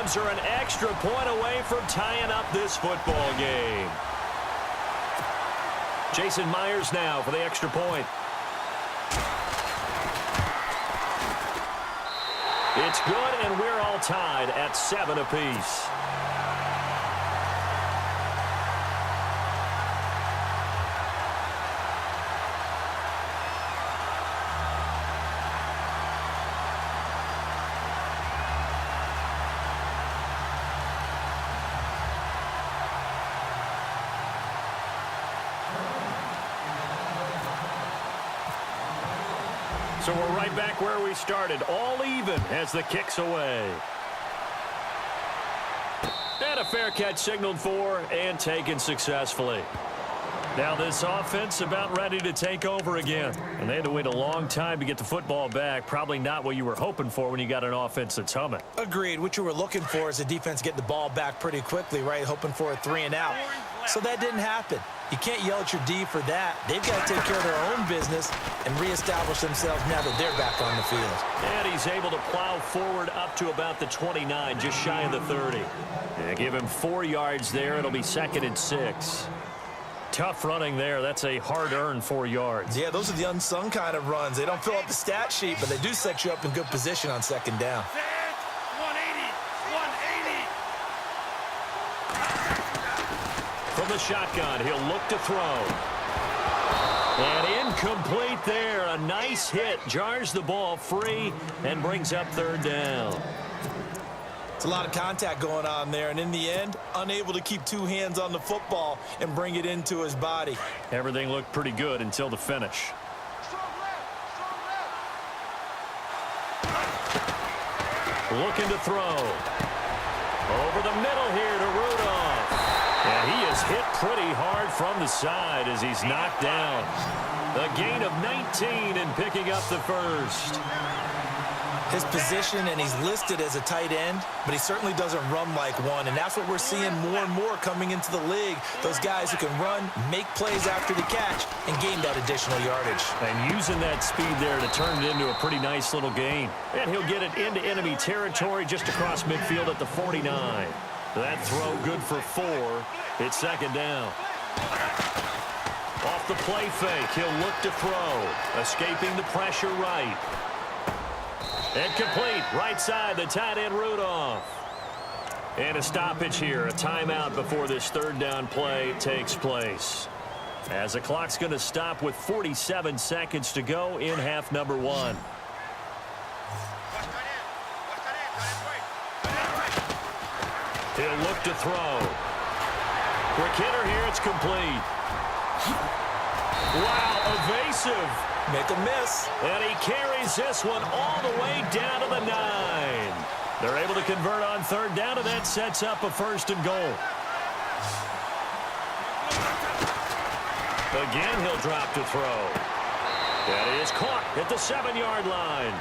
Rams are an extra point away from tying up this football game. Jason Myers now for the extra point. It's good, and we're all tied at 7 apiece. So we're right back where we started, all even as the kick's away. And a fair catch signaled for and taken successfully. Now this offense about ready to take over again. And they had to wait a long time to get the football back. Probably not what you were hoping for when you got an offense that's humming. Agreed. What you were looking for is a defense getting the ball back pretty quickly, right? Hoping for a 3 and out. So that didn't happen. You can't yell at your D for that. They've got to take care of their own business and reestablish themselves now that they're back on the field. And he's able to plow forward up to about the 29, just shy of the 30. Yeah, give him 4 yards there. It'll be 2nd and 6. Tough running there. That's a hard-earned 4 yards. Yeah, those are the unsung kind of runs. They don't fill up the stat sheet, but they do set you up in good position on 2nd down. From the shotgun, he'll look to throw. And incomplete there. A nice hit. Jars the ball free and brings up 3rd down. It's a lot of contact going on there, and in the end, unable to keep 2 hands on the football and bring it into his body. Everything looked pretty good until the finish. Looking to throw. Over the middle here to Rudolph. And he is hit pretty hard from the side as he's knocked down. A gain of 19 and picking up the first. His position, and he's listed as a tight end, but he certainly doesn't run like one, and that's what we're seeing more and more coming into the league. Those guys who can run, make plays after the catch, and gain that additional yardage. And using that speed there to turn it into a pretty nice little gain. And he'll get it into enemy territory just across midfield at the 49. That throw good for 4. It's 2nd down. Off the play fake, he'll look to throw. Escaping the pressure right. And complete, right side, the tight end Rudolph. And a stoppage here, a timeout before this 3rd down play takes place. As the clock's going to stop with 47 seconds to go in half number 1. He'll look to throw. Quick hitter here, it's complete. Wow, evasive. Make a miss. And he carries this one all the way down to the 9. They're able to convert on 3rd down, and that sets up a 1st and goal. Again, he'll drop to throw. That is caught at the 7-yard line.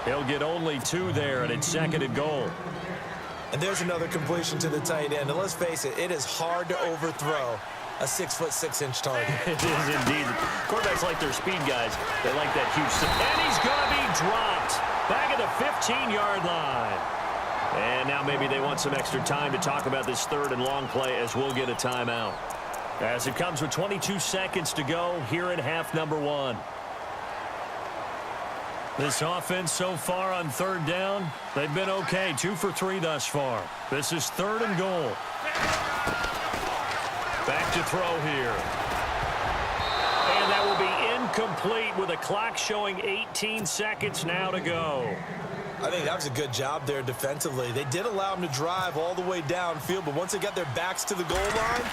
He'll get only 2 there, and it's 2nd and goal. And there's another completion to the tight end. And let's face it, it is hard to overthrow a 6'6" target. It is indeed. Quarterbacks like their speed guys. They like that huge. And he's going to be dropped back at the 15-yard line. And now maybe they want some extra time to talk about this 3rd and long play as we'll get a timeout. As it comes with 22 seconds to go here in half number 1. This offense so far on 3rd down, they've been okay. 2 for 3 thus far. This is 3rd and goal. Back to throw here. And that will be incomplete with a clock showing 18 seconds now to go. I think that was a good job there defensively. They did allow them to drive all the way downfield, but once they got their backs to the goal line,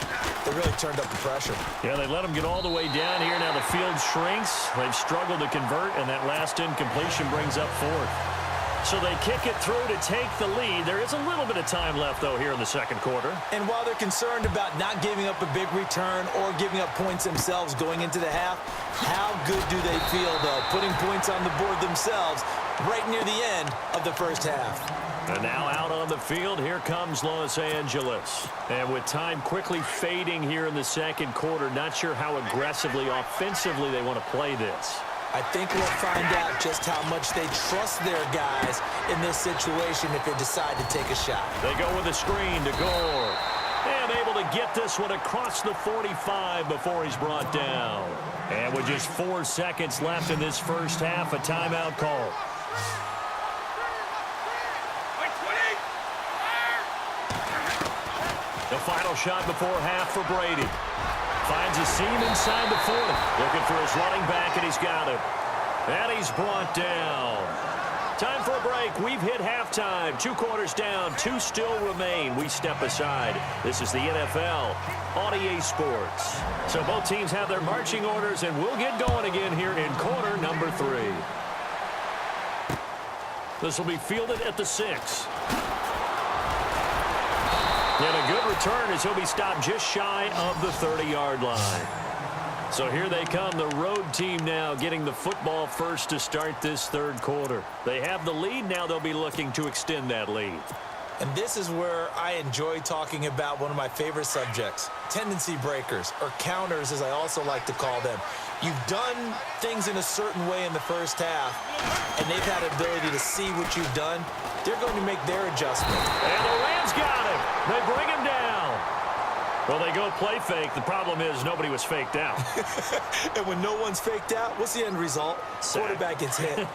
they really turned up the pressure. Yeah, they let them get all the way down here. Now the field shrinks. They've struggled to convert, and that last incompletion brings up 4th. So they kick it through to take the lead. There is a little bit of time left, though, here in the 2nd quarter. And while they're concerned about not giving up a big return or giving up points themselves going into the half, how good do they feel, though, putting points on the board themselves right near the end of the first half? And now out on the field, here comes Los Angeles. And with time quickly fading here in the 2nd quarter, not sure how aggressively, offensively they want to play this. I think we'll find out just how much they trust their guys in this situation if they decide to take a shot. They go with a screen to Gore. And able to get this one across the 45 before he's brought down. And with just 4 seconds left in this first half, a timeout call. The final shot before half for Brady. Finds a seam inside the 40. Looking for his running back, and he's got it. And he's brought down. Time for a break. We've hit halftime. 2 quarters down. 2 still remain. We step aside. This is the NFL on EA Sports. So both teams have their marching orders, and we'll get going again here in quarter number 3. This will be fielded at the 6. And a good return as he'll be stopped just shy of the 30-yard line. So here they come, the road team now getting the football first to start this third quarter. They have the lead. Now they'll be looking to extend that lead. And this is where I enjoy talking about one of my favorite subjects, tendency breakers, or counters as I also like to call them. You've done things in a certain way in the first half, and they've had the ability to see what you've done. They're going to make their adjustment. And the Rams got him. They bring him down. Well, they go play fake. The problem is nobody was faked out. And when no one's faked out, what's the end result? Sack. Quarterback gets hit.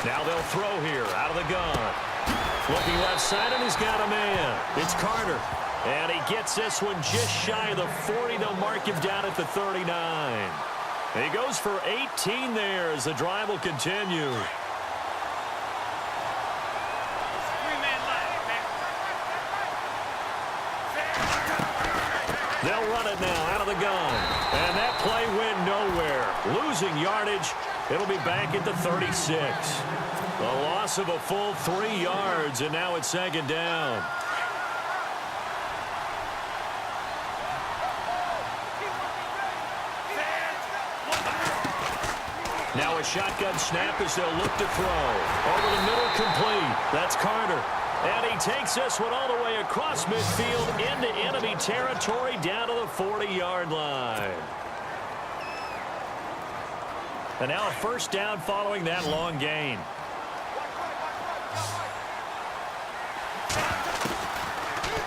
Now they'll throw here out of the gun. Looking left side, and he's got a man. It's Carter. And he gets this one just shy of the 40. They'll mark him down at the 39. And he goes for 18 there as the drive will continue. They'll run it now out of the gun. And that play went nowhere. Losing yardage. It'll be back at the 36. A loss of a full 3 yards, and now it's second down. Now a shotgun snap as they'll look to throw. Over the middle, complete. That's Carter. And he takes this one all the way across midfield into enemy territory down to the 40-yard line. And now a first down following that long gain.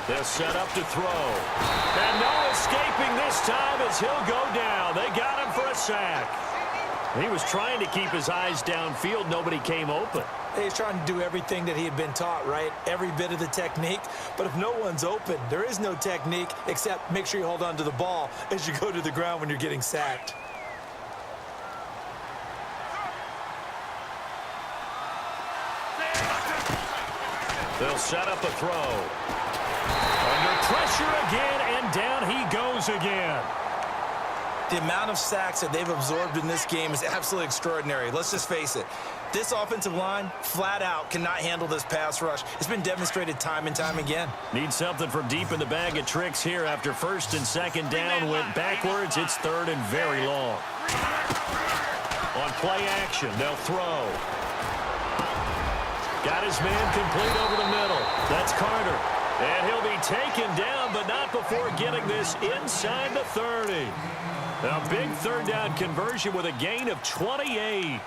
They'll set up to throw. And no escaping this time as he'll go down. They got him for a sack. He was trying to keep his eyes downfield. Nobody came open. He's trying to do everything that he had been taught, right? Every bit of the technique. But if no one's open, there is no technique except make sure you hold on to the ball as you go to the ground when you're getting sacked. They'll set up a throw. Under pressure again, and down he goes again. The amount of sacks that they've absorbed in this game is absolutely extraordinary. Let's just face it. This offensive line, flat out, cannot handle this pass rush. It's been demonstrated time and time again. Need something from deep in the bag of tricks here after first and second down went backwards. It's third and very long. On play action, they'll throw. Got his man complete over the middle. That's Carter. And he'll be taken down, but not before getting this inside the 30. A big third down conversion with a gain of 28.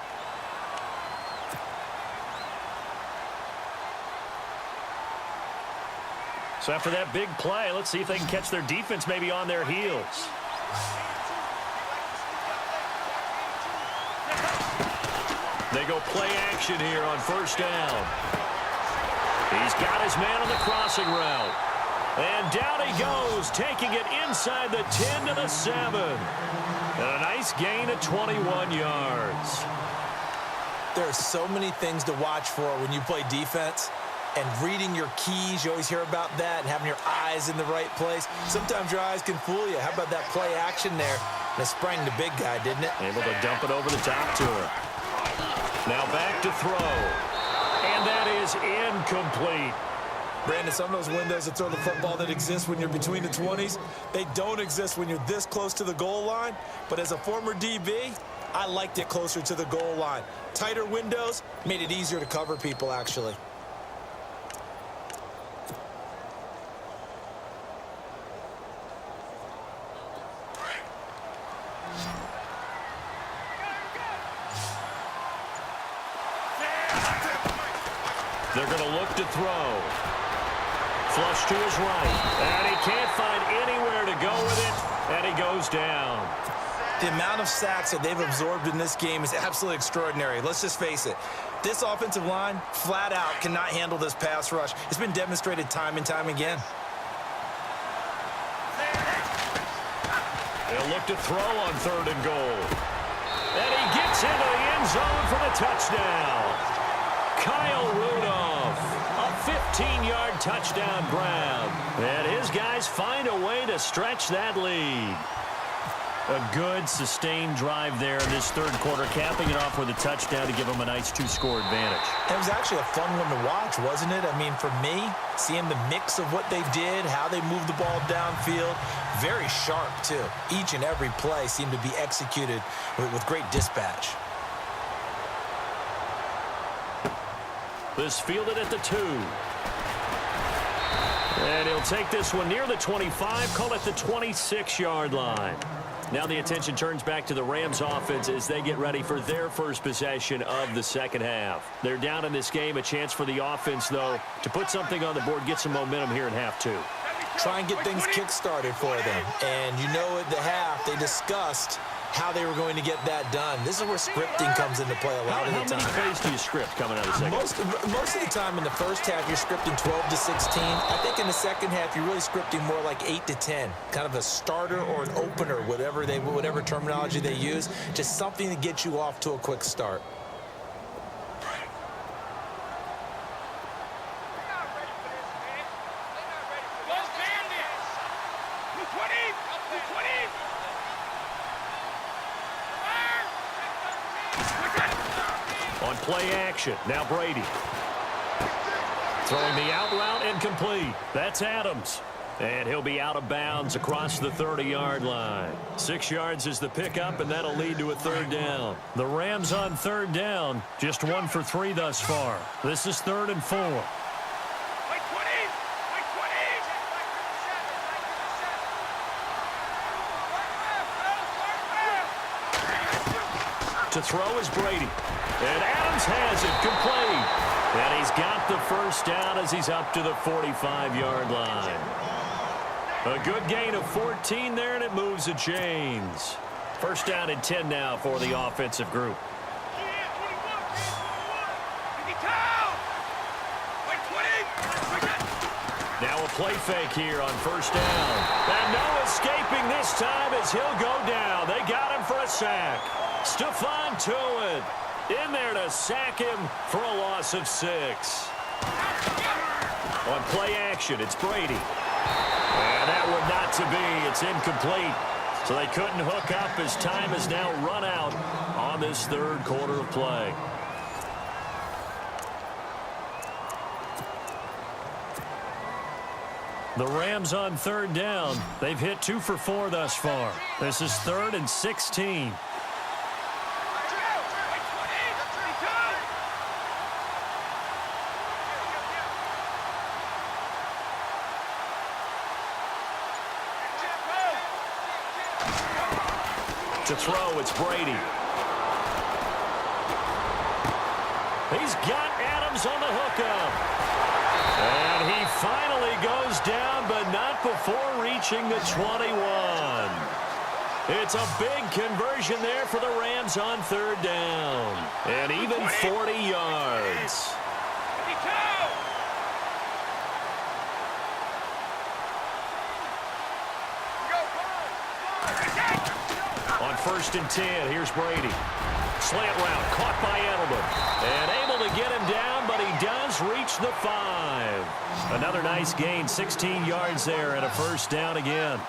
So after that big play, let's see if they can catch their defense maybe on their heels. They go play action here on first down. He's got his man on the crossing route. And down he goes, taking it inside the 10 to the 7. And a nice gain of 21 yards. There are so many things to watch for when you play defense. And reading your keys, you always hear about that, and having your eyes in the right place. Sometimes your eyes can fool you. How about that play action there? And it sprang the big guy, didn't it? Able to dump it over the top to him. Now back to throw. And that is incomplete. Brandon, some of those windows to throw the football that exist when you're between the 20s, they don't exist when you're this close to the goal line. But as a former DB, I liked it closer to the goal line. Tighter windows made it easier to cover people, actually. They're going to look to throw. Flush to his right. And he can't find anywhere to go with it. And he goes down. The amount of sacks that they've absorbed in this game is absolutely extraordinary. Let's just face it. This offensive line, flat out, cannot handle this pass rush. It's been demonstrated time and time again. They'll look to throw on 3rd and goal. And he gets into the end zone for the touchdown. Kyle Rudolph, a 15-yard touchdown grab. And his guys find a way to stretch that lead. A good, sustained drive there in this 3rd quarter, capping it off with a touchdown to give them a nice 2-score advantage. It was actually a fun one to watch, wasn't it? I mean, for me, seeing the mix of what they did, how they moved the ball downfield, very sharp, too. Each and every play seemed to be executed with great dispatch. This fielded at the 2. And he'll take this one near the 25, call it the 26-yard line. Now the attention turns back to the Rams offense as they get ready for their first possession of the second half. They're down in this game. A chance for the offense, though, to put something on the board, get some momentum here in half 2. Try and get things kick-started for them. And you know at the half, they discussed how they were going to get that done. This is where scripting comes into play a lot of the time. How many plays do you script coming out of the second? Most of the time in the first half, you're scripting 12 to 16. I think in the second half, you're really scripting more like 8 to 10. Kind of a starter or an opener, whatever terminology they use. Just something to get you off to a quick start. On play action, now Brady. Throwing the out route incomplete. That's Adams. And he'll be out of bounds across the 30-yard line. 6 yards is the pickup, and that'll lead to a 3rd down. The Rams on 3rd down, just 1 for 3 thus far. This is 3rd and 4. To throw is Brady. And Adams has it complete. And he's got the first down as he's up to the 45-yard line. A good gain of 14 there, and it moves the chains. First down and 10 now for the offensive group. Now a play fake here on 1st down. And no escaping this time as he'll go down. They got him for a sack. Stephon Tuitt in there to sack him for a loss of 6. On play action, it's Brady. And that one not to be. It's incomplete. So they couldn't hook up as time has now run out on this 3rd quarter of play. The Rams on 3rd down. They've hit 2 for 4 thus far. This is 3rd and 16. To throw, it's Brady. He's got Adams on the hookup. And he finally goes down, but not before reaching the 21. It's a big conversion there for the Rams on 3rd down. And even 40 yards. On 1st and 10, here's Brady. Slant route, caught by Edelman. And able to get him down, but he does reach the 5. Another nice gain, 16 yards there, and a 1st down again.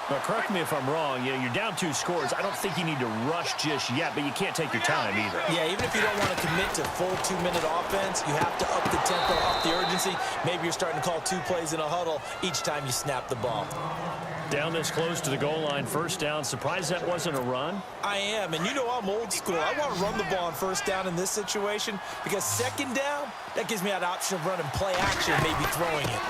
Now, correct me if I'm wrong. You're down 2 scores. I don't think you need to rush just yet, but you can't take your time either. Yeah, even if you don't want to commit to full 2-minute offense, you have to up the tempo, up the urgency. Maybe you're starting to call 2 plays in a huddle each time you snap the ball. Down this close to the goal line, 1st down. Surprised that wasn't a run? I am, and you know I'm old school. I want to run the ball on 1st down in this situation because 2nd down, that gives me that option of running play action, maybe throwing it.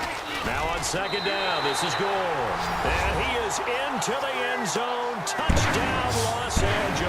Now on 2nd down, this is Gore. And he is into the end zone. Touchdown, Los Angeles.